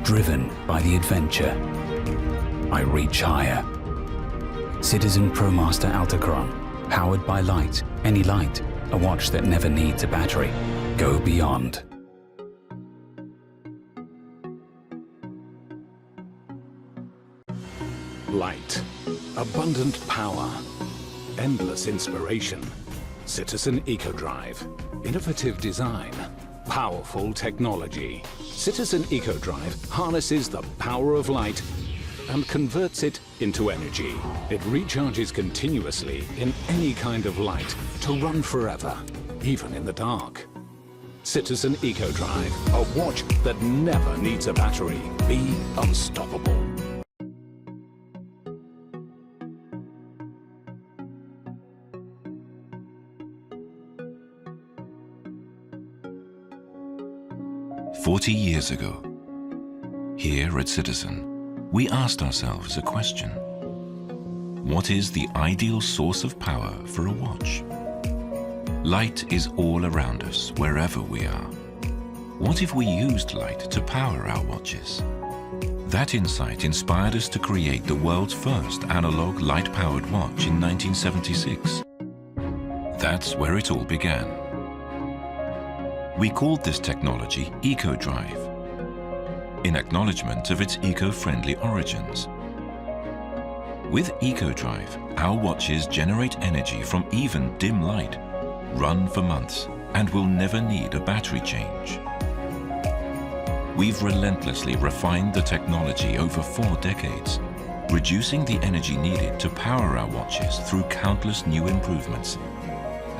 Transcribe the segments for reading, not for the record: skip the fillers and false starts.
driven by the adventure. I reach higher. Citizen Promaster Altichron, powered by light. Any light, a watch that never needs a battery. Go beyond. Light, abundant power, endless inspiration. Citizen EcoDrive, innovative design, powerful technology. Citizen EcoDrive harnesses the power of light and converts it into energy. It recharges continuously in any kind of light to run forever, even in the dark. Citizen EcoDrive, a watch that never needs a battery. Be unstoppable. "40 years ago, here at Citizen, we asked ourselves a question. What is the ideal source of power for a watch? Light is all around us, wherever we are. What if we used light to power our watches? That insight inspired us to create the world's first analog light-powered watch in 1976. That's where it all began. We called this technology EcoDrive, in acknowledgement of its eco-friendly origins. With EcoDrive, our watches generate energy from even dim light, run for months, and will never need a battery change. We've relentlessly refined the technology over 4 decades, reducing the energy needed to power our watches through countless new improvements,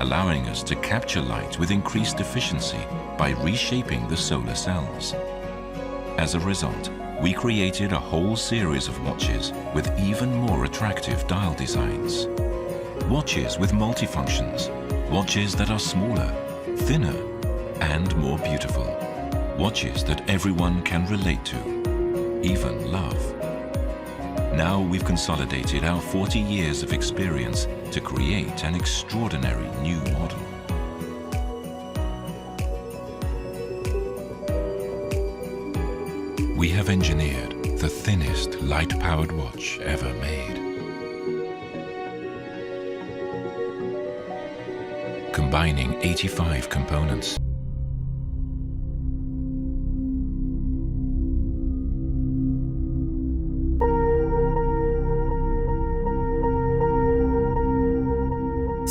allowing us to capture light with increased efficiency by reshaping the solar cells. As a result, we created a whole series of watches with even more attractive dial designs. Watches with multifunctions, watches that are smaller, thinner, and more beautiful. Watches that everyone can relate to, even love. Now we've consolidated our 40 years of experience to create an extraordinary new model. We have engineered the thinnest light-powered watch ever made. Combining 85 components.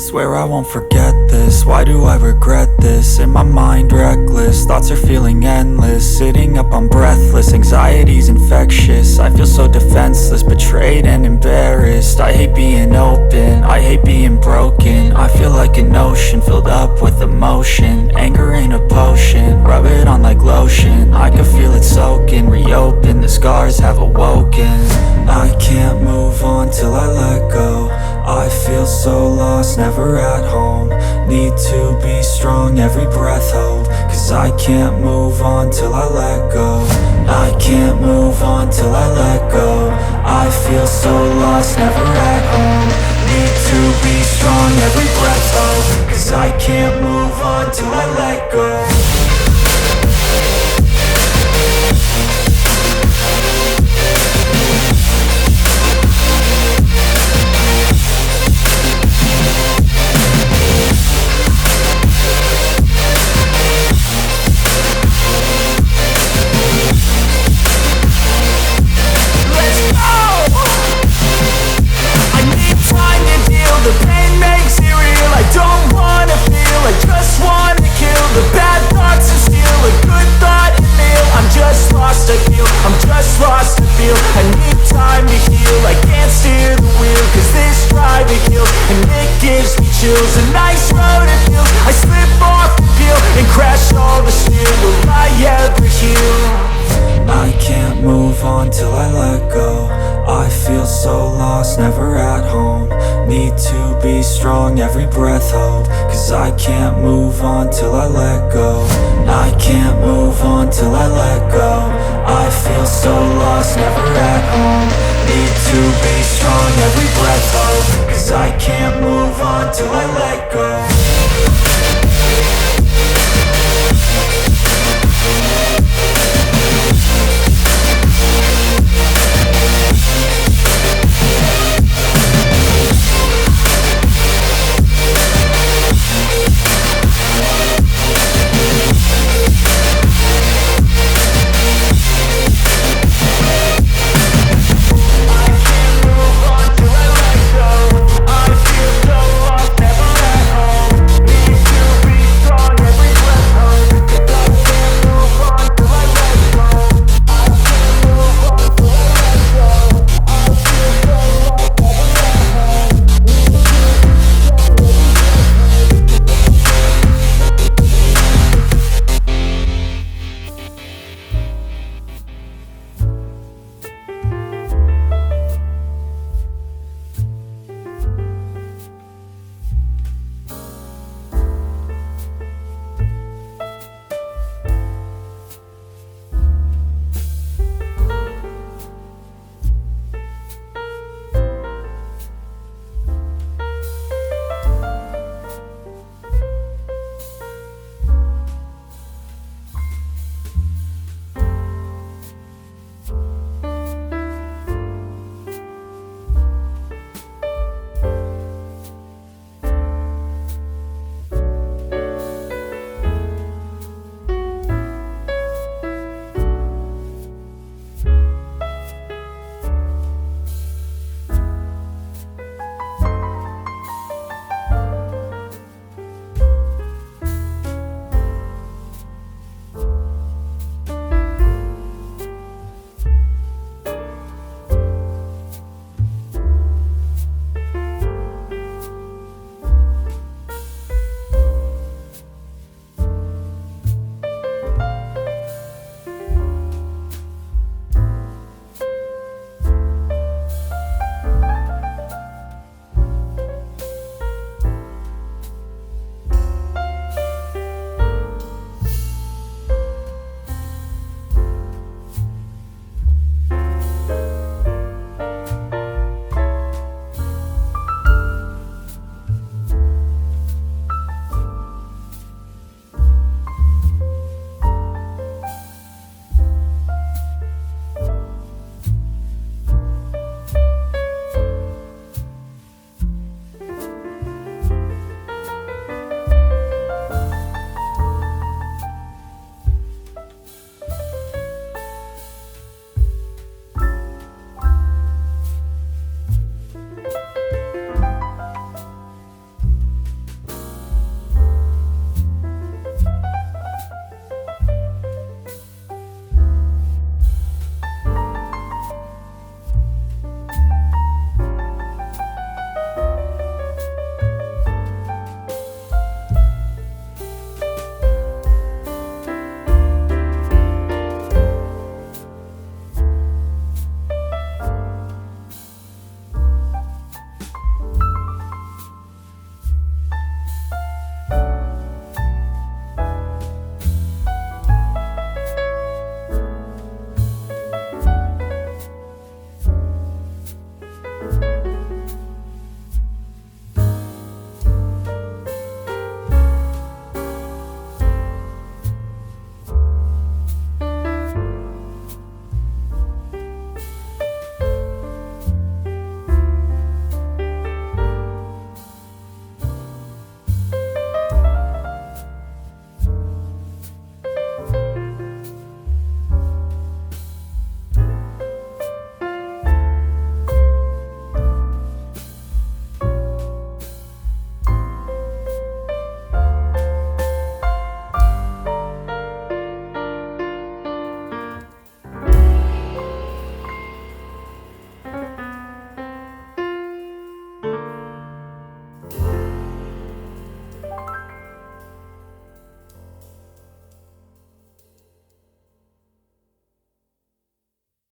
Swear I won't forget this, why do I regret this? In my mind reckless, thoughts are feeling endless. Sitting up, I'm breathless, anxiety's infectious. I feel so defenseless, betrayed and embarrassed. I hate being open, I hate being broken. I feel like an ocean filled up with emotion. Anger ain't a potion, rub it on like lotion. I can feel it soaking, reopen, the scars have awoken. I can't move on till I let go. I feel so lost, never at home. Need to be strong, every breath hold. Cause I can't move on till I let go. I can't move on till I let go. I feel so lost, never at home. Need to be strong, every breath hold. Cause I can't move on till I let go. A nice road it feels. I slip off the peel and crash all the steel. Will I ever heal? I can't move on till I let go. I feel so lost, never at home. Need to be strong, every breath hold. Cause I can't move on till I let go. I can't move on till I let go. I feel so lost, never at home. Need to be strong, every breath hold. Cause I can't move on till I let go.